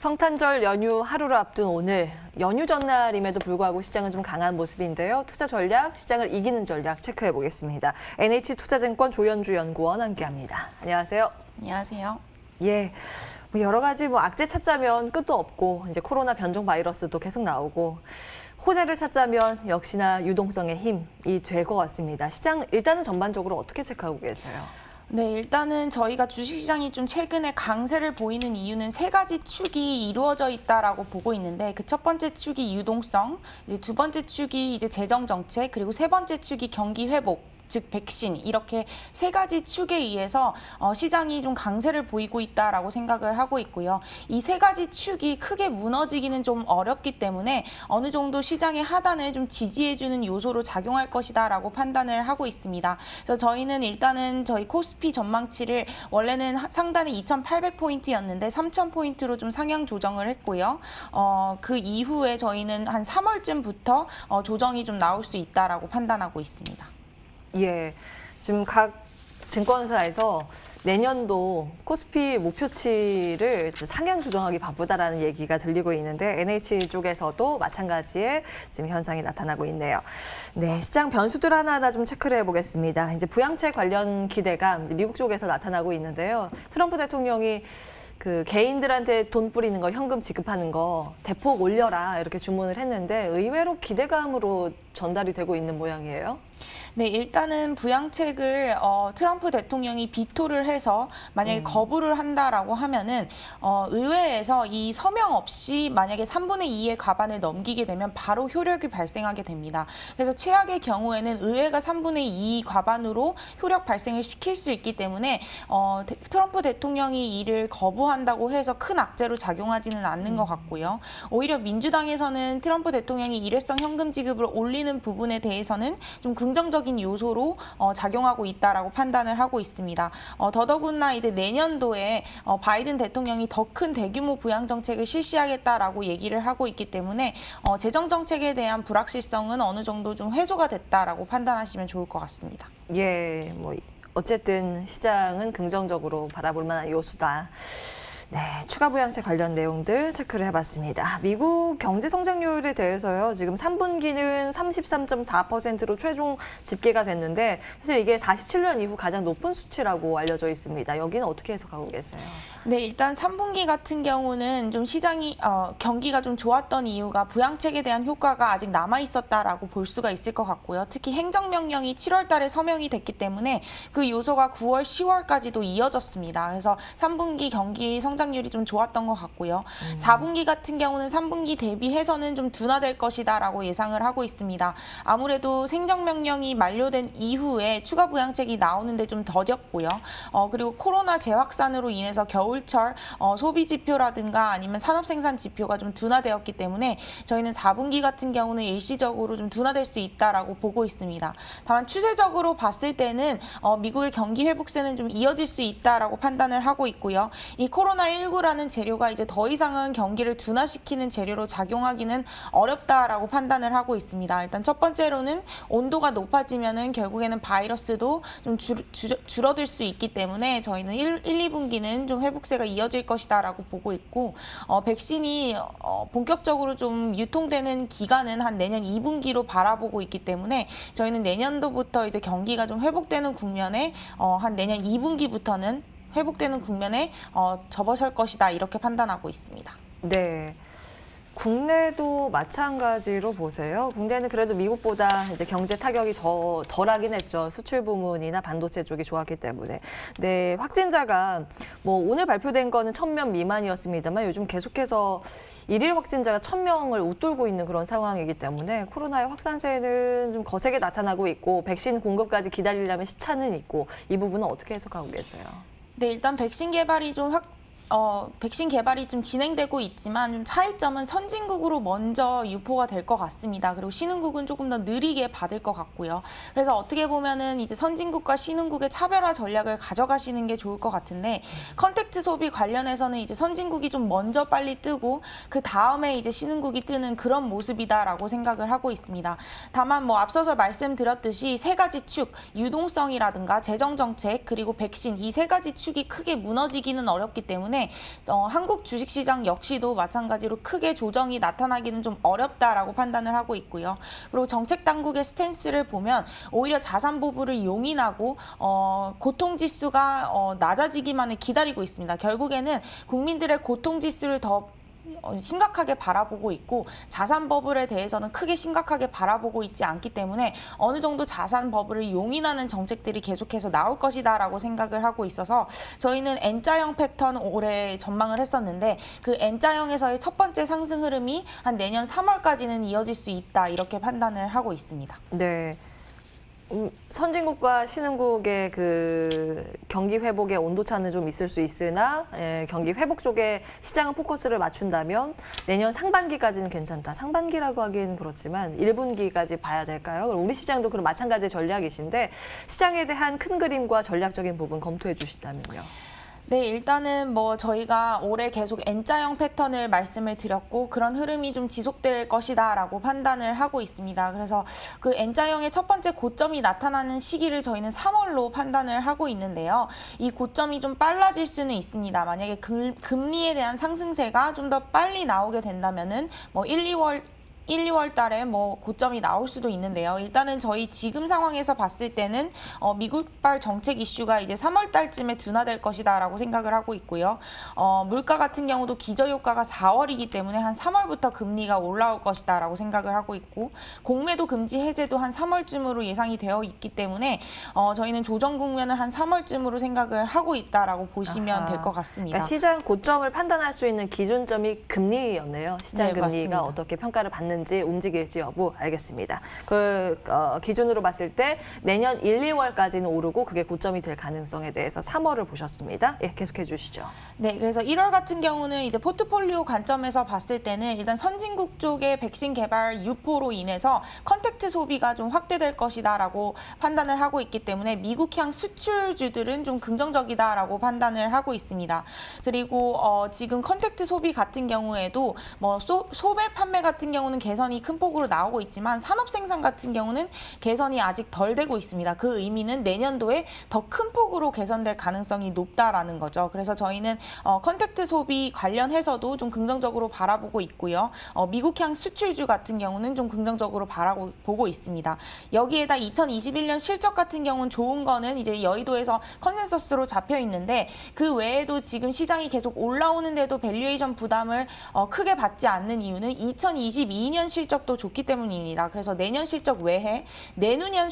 성탄절 연휴 하루를 앞둔 오늘, 연휴 전날임에도 불구하고 시장은 좀 강한 모습인데요. 투자 전략, 시장을 이기는 전략 체크해 보겠습니다. NH투자증권 조현주 연구원 함께합니다. 안녕하세요. 안녕하세요. 예, 여러 가지 악재 찾자면 끝도 없고 이제 코로나 변종 바이러스도 계속 나오고 호재를 찾자면 역시나 유동성의 힘이 될 것 같습니다. 시장 일단은 전반적으로 어떻게 체크하고 계세요? 네, 일단은 저희가 주식시장이 좀 최근에 강세를 보이는 이유는 세 가지 축이 이루어져 있다라고 보고 있는데 그 첫 번째 축이 유동성, 이제 두 번째 축이 이제 재정 정책, 그리고 세 번째 축이 경기 회복. 즉 백신 이렇게 세 가지 축에 의해서 시장이 좀 강세를 보이고 있다라고 생각을 하고 있고요. 이 세 가지 축이 크게 무너지기는 좀 어렵기 때문에 어느 정도 시장의 하단을 좀 지지해주는 요소로 작용할 것이다라고 판단을 하고 있습니다. 그래서 저희는 일단은 저희 코스피 전망치를 원래는 상단에 2,800포인트였는데 3,000포인트로 좀 상향 조정을 했고요. 그 이후에 저희는 한 3월쯤부터 조정이 좀 나올 수 있다라고 판단하고 있습니다. 예, 지금 각 증권사에서 내년도 코스피 목표치를 상향 조정하기 바쁘다라는 얘기가 들리고 있는데 NH 쪽에서도 마찬가지의 지금 현상이 나타나고 있네요. 네, 시장 변수들 하나하나 좀 체크를 해보겠습니다. 이제 부양책 관련 기대감 이제 미국 쪽에서 나타나고 있는데요. 트럼프 대통령이 그 개인들한테 돈 뿌리는 거, 현금 지급하는 거 대폭 올려라 이렇게 주문을 했는데 의외로 기대감으로 전달이 되고 있는 모양이에요. 네, 일단은 부양책을 트럼프 대통령이 비토를 해서 만약에 거부를 한다라고 하면은 의회에서 이 서명 없이 만약에 3분의 2의 과반을 넘기게 되면 바로 효력이 발생하게 됩니다. 그래서 최악의 경우에는 의회가 3분의 2 과반으로 효력 발생을 시킬 수 있기 때문에 트럼프 대통령이 이를 거부한다고 해서 큰 악재로 작용하지는 않는 것 같고요. 오히려 민주당에서는 트럼프 대통령이 일회성 현금 지급을 올리는 부분에 대해서는 좀 긍정적인 요소로 작용하고 있다라고 판단을 하고 있습니다. 더더군다나 이제 내년도에 바이든 대통령이 더 큰 대규모 부양 정책을 실시하겠다라고 얘기를 하고 있기 때문에 재정 정책에 대한 불확실성은 어느 정도 좀 해소가 됐다라고 판단하시면 좋을 것 같습니다. 예, 어쨌든 시장은 긍정적으로 바라볼 만한 요소다. 네, 추가 부양책 관련 내용들 체크를 해봤습니다. 미국 경제 성장률에 대해서요. 지금 3분기는 33.4%로 최종 집계가 됐는데 사실 이게 47년 이후 가장 높은 수치라고 알려져 있습니다. 여기는 어떻게 해석하고 계세요? 네, 일단 3분기 같은 경우는 좀 시장이 경기가 좀 좋았던 이유가 부양책에 대한 효과가 아직 남아 있었다라고 볼 수가 있을 것 같고요. 특히 행정명령이 7월 달에 서명이 됐기 때문에 그 요소가 9월, 10월까지도 이어졌습니다. 그래서 3분기 경기 성장률이 좀 좋았던 것 같고요. 4분기 같은 경우는 3분기 대비해서는 좀 둔화될 것이다라고 예상을 하고 있습니다. 아무래도 행정명령이 만료된 이후에 추가 부양책이 나오는데 좀 더뎠고요. 그리고 코로나 재확산으로 인해서 겨울철 소비 지표라든가 아니면 산업 생산 지표가 좀 둔화되었기 때문에 저희는 4분기 같은 경우는 일시적으로 좀 둔화될 수 있다라고 보고 있습니다. 다만 추세적으로 봤을 때는 미국의 경기 회복세는 좀 이어질 수 있다라고 판단을 하고 있고요. 이 코로나19라는 재료가 이제 더 이상은 경기를 둔화시키는 재료로 작용하기는 어렵다라고 판단을 하고 있습니다. 일단 첫 번째로는 온도가 높아지면은 결국에는 바이러스도 좀 줄어들 수 있기 때문에 저희는 1, 2분기는 좀 회복세가 이어질 것이다라고 보고 있고 백신이 본격적으로 좀 유통되는 기간은 한 내년 2분기로 바라보고 있기 때문에 저희는 내년도부터 이제 경기가 좀 회복되는 국면에 한 내년 2분기부터는 회복되는 국면에 접어설 것이다 이렇게 판단하고 있습니다. 네. 국내도 마찬가지로 보세요. 국내는 그래도 미국보다 이제 경제 타격이 덜하긴 했죠. 수출 부문이나 반도체 쪽이 좋았기 때문에. 네, 확진자가 오늘 발표된 거는 1,000명 미만이었습니다만 요즘 계속해서 일일 확진자가 1,000명을 웃돌고 있는 그런 상황이기 때문에 코로나의 확산세는 좀 거세게 나타나고 있고 백신 공급까지 기다리려면 시차는 있고 이 부분은 어떻게 해석하고 계세요? 네, 일단 백신 개발이 좀 진행되고 있지만 좀 차이점은 선진국으로 먼저 유포가 될 것 같습니다. 그리고 신흥국은 조금 더 느리게 받을 것 같고요. 그래서 어떻게 보면은 이제 선진국과 신흥국의 차별화 전략을 가져가시는 게 좋을 것 같은데 컨택트 소비 관련해서는 이제 선진국이 좀 먼저 빨리 뜨고 그 다음에 이제 신흥국이 뜨는 그런 모습이다라고 생각을 하고 있습니다. 다만 앞서서 말씀드렸듯이 세 가지 축, 유동성이라든가 재정 정책 그리고 백신 이 세 가지 축이 크게 무너지기는 어렵기 때문에 때문에 한국 주식시장 역시도 마찬가지로 크게 조정이 나타나기는 좀 어렵다라고 판단을 하고 있고요. 그리고 정책 당국의 스탠스를 보면 오히려 자산 보부를 용인하고 고통지수가 낮아지기만을 기다리고 있습니다. 결국에는 국민들의 고통지수를 더 심각하게 바라보고 있고 자산 버블에 대해서는 크게 심각하게 바라보고 있지 않기 때문에 어느 정도 자산 버블을 용인하는 정책들이 계속해서 나올 것이다라고 생각을 하고 있어서 저희는 N자형 패턴 올해 전망을 했었는데 그 N자형에서의 첫 번째 상승 흐름이 한 내년 3월까지는 이어질 수 있다 이렇게 판단을 하고 있습니다. 네. 선진국과 신흥국의 그 경기 회복의 온도차는 좀 있을 수 있으나 경기 회복 쪽에 시장은 포커스를 맞춘다면 내년 상반기까지는 괜찮다. 상반기라고 하기에는 그렇지만 1분기까지 봐야 될까요? 우리 시장도 그런 마찬가지의 전략이신데 시장에 대한 큰 그림과 전략적인 부분 검토해 주신다면요. 네, 일단은 저희가 올해 계속 N자형 패턴을 말씀을 드렸고 그런 흐름이 좀 지속될 것이다라고 판단을 하고 있습니다. 그래서 그 N자형의 첫 번째 고점이 나타나는 시기를 저희는 3월로 판단을 하고 있는데요. 이 고점이 좀 빨라질 수는 있습니다. 만약에 금리에 대한 상승세가 좀 더 빨리 나오게 된다면은 1, 2월 달에 고점이 나올 수도 있는데요. 일단은 저희 지금 상황에서 봤을 때는 미국발 정책 이슈가 이제 3월 달쯤에 둔화될 것이다라고 생각을 하고 있고요. 물가 같은 경우도 기저효과가 4월이기 때문에 한 3월부터 금리가 올라올 것이다라고 생각을 하고 있고 공매도 금지 해제도 한 3월쯤으로 예상이 되어 있기 때문에 저희는 조정 국면을 한 3월쯤으로 생각을 하고 있다라고 보시면 될 것 같습니다. 그러니까 시장 고점을 판단할 수 있는 기준점이 금리였네요. 시장 네, 금리가 맞습니다. 어떻게 평가를 받는지 움직일지 여부 알겠습니다. 그 기준으로 봤을 때 내년 1, 2월까지는 오르고 그게 고점이 될 가능성에 대해서 3월을 보셨습니다. 예, 계속해 주시죠. 네, 그래서 1월 같은 경우는 이제 포트폴리오 관점에서 봤을 때는 일단 선진국 쪽의 백신 개발 유포로 인해서 컨택트 소비가 좀 확대될 것이다라고 판단을 하고 있기 때문에 미국향 수출주들은 좀 긍정적이다라고 판단을 하고 있습니다. 그리고 지금 컨택트 소비 같은 경우에도 소매 판매 같은 경우는 개선이 큰 폭으로 나오고 있지만 산업 생산 같은 경우는 개선이 아직 덜 되고 있습니다. 그 의미는 내년도에 더 큰 폭으로 개선될 가능성이 높다라는 거죠. 그래서 저희는 컨택트 소비 관련해서도 좀 긍정적으로 바라보고 있고요. 미국향 수출주 같은 경우는 좀 긍정적으로 바라보고 있습니다. 여기에다 2021년 실적 같은 경우는 좋은 거는 이제 여의도에서 컨센서스로 잡혀 있는데 그 외에도 지금 시장이 계속 올라오는데도 밸류에이션 부담을 크게 받지 않는 이유는 2022년 실적도 좋기 때문입니다. 그래서 내년 실적 외에 내후년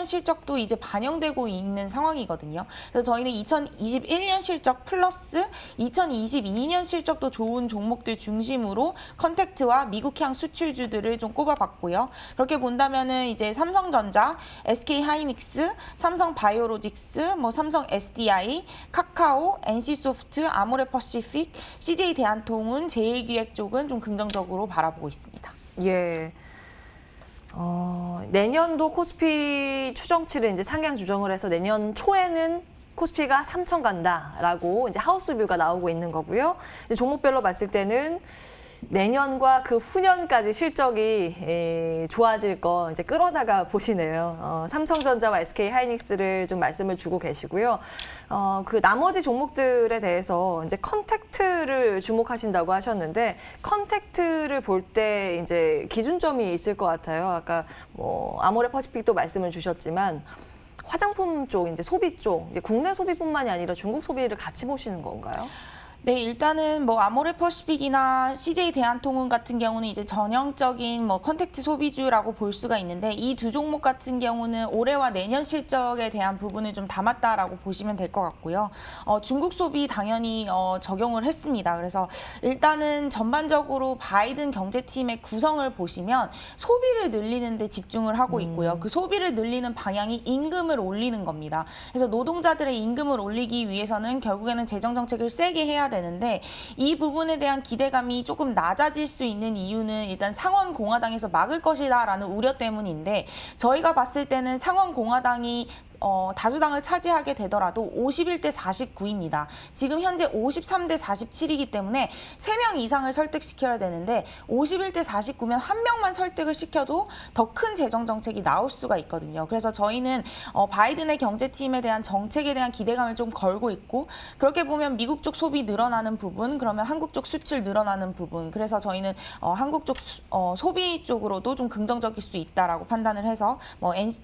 실적도 이제 반영되고 있는 상황이거든요. 그래서 저희는 2021년 실적 플러스 2022년 실적도 좋은 종목들 중심으로 컨택트와 미국향 수출주들을 좀 꼽아봤고요. 그렇게 본다면은 이제 삼성전자, SK하이닉스, 삼성바이오로직스, 삼성 SDI, 카카오, NC소프트, 아모레퍼시픽, CJ대한통운, 제일기획 쪽은 좀 긍정적으로 바라보고 있습니다. 예. 내년도 코스피 추정치를 이제 상향 조정을 해서 내년 초에는 코스피가 3천 간다라고 이제 하우스뷰가 나오고 있는 거고요. 이제 종목별로 봤을 때는 내년과 그 후년까지 실적이 좋아질 거 이제 끌어다가 보시네요. 삼성전자와 SK하이닉스를 좀 말씀을 주고 계시고요. 그 나머지 종목들에 대해서 이제 컨택트를 주목하신다고 하셨는데 컨택트를 볼 때 이제 기준점이 있을 것 같아요. 아까 아모레퍼시픽도 말씀을 주셨지만 화장품 쪽, 이제 소비 쪽, 이제 국내 소비뿐만이 아니라 중국 소비를 같이 보시는 건가요? 네, 일단은 아모레퍼시픽이나 CJ대한통운 같은 경우는 이제 전형적인 컨택트 소비주라고 볼 수가 있는데 이 두 종목 같은 경우는 올해와 내년 실적에 대한 부분을 좀 담았다라고 보시면 될 것 같고요. 중국 소비 당연히 적용을 했습니다. 그래서 일단은 전반적으로 바이든 경제팀의 구성을 보시면 소비를 늘리는 데 집중을 하고 있고요. 그 소비를 늘리는 방향이 임금을 올리는 겁니다. 그래서 노동자들의 임금을 올리기 위해서는 결국에는 재정정책을 세게 해야 되는데 이 부분에 대한 기대감이 조금 낮아질 수 있는 이유는 일단 상원 공화당에서 막을 것이다라는 우려 때문인데 저희가 봤을 때는 상원 공화당이 다수당을 차지하게 되더라도 51대 49입니다. 지금 현재 53대 47이기 때문에 3명 이상을 설득시켜야 되는데 51대 49면 한 명만 설득을 시켜도 더 큰 재정 정책이 나올 수가 있거든요. 그래서 저희는 바이든의 경제팀에 대한 정책에 대한 기대감을 좀 걸고 있고, 그렇게 보면 미국 쪽 소비 늘어나는 부분, 그러면 한국 쪽 수출 늘어나는 부분, 그래서 저희는 한국 쪽 소비 쪽으로도 좀 긍정적일 수 있다라고 판단을 해서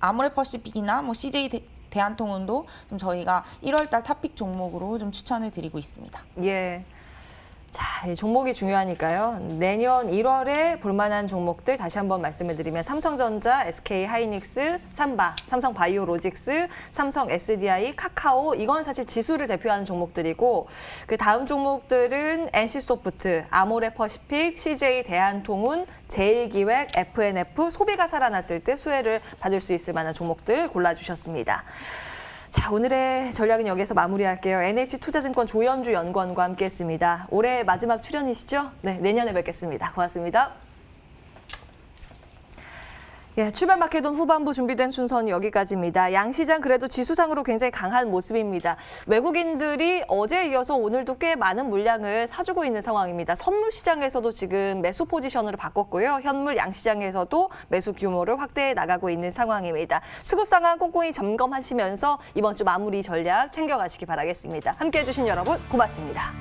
아모레퍼시픽이나 CJ 대한통운도 좀 저희가 1월달 탑픽 종목으로 좀 추천을 드리고 있습니다. 예. 자, 이 종목이 중요하니까요. 내년 1월에 볼만한 종목들 다시 한번 말씀을 드리면 삼성전자, SK하이닉스, 삼바, 삼성바이오로직스, 삼성 SDI, 카카오, 이건 사실 지수를 대표하는 종목들이고, 그 다음 종목들은 NC소프트, 아모레퍼시픽, CJ 대한통운, 제일기획, FNF, 소비가 살아났을 때 수혜를 받을 수 있을 만한 종목들 골라주셨습니다. 자, 오늘의 전략은 여기서 마무리할게요. NH투자증권 조연주 연구원과 함께했습니다. 올해 마지막 출연이시죠? 네, 내년에 뵙겠습니다. 고맙습니다. 예, 출발 마케돈 후반부 준비된 순서는 여기까지입니다. 양시장 그래도 지수상으로 굉장히 강한 모습입니다. 외국인들이 어제에 이어서 오늘도 꽤 많은 물량을 사주고 있는 상황입니다. 선물 시장에서도 지금 매수 포지션으로 바꿨고요. 현물 양시장에서도 매수 규모를 확대해 나가고 있는 상황입니다. 수급 상황 꼼꼼히 점검하시면서 이번 주 마무리 전략 챙겨가시기 바라겠습니다. 함께해 주신 여러분 고맙습니다.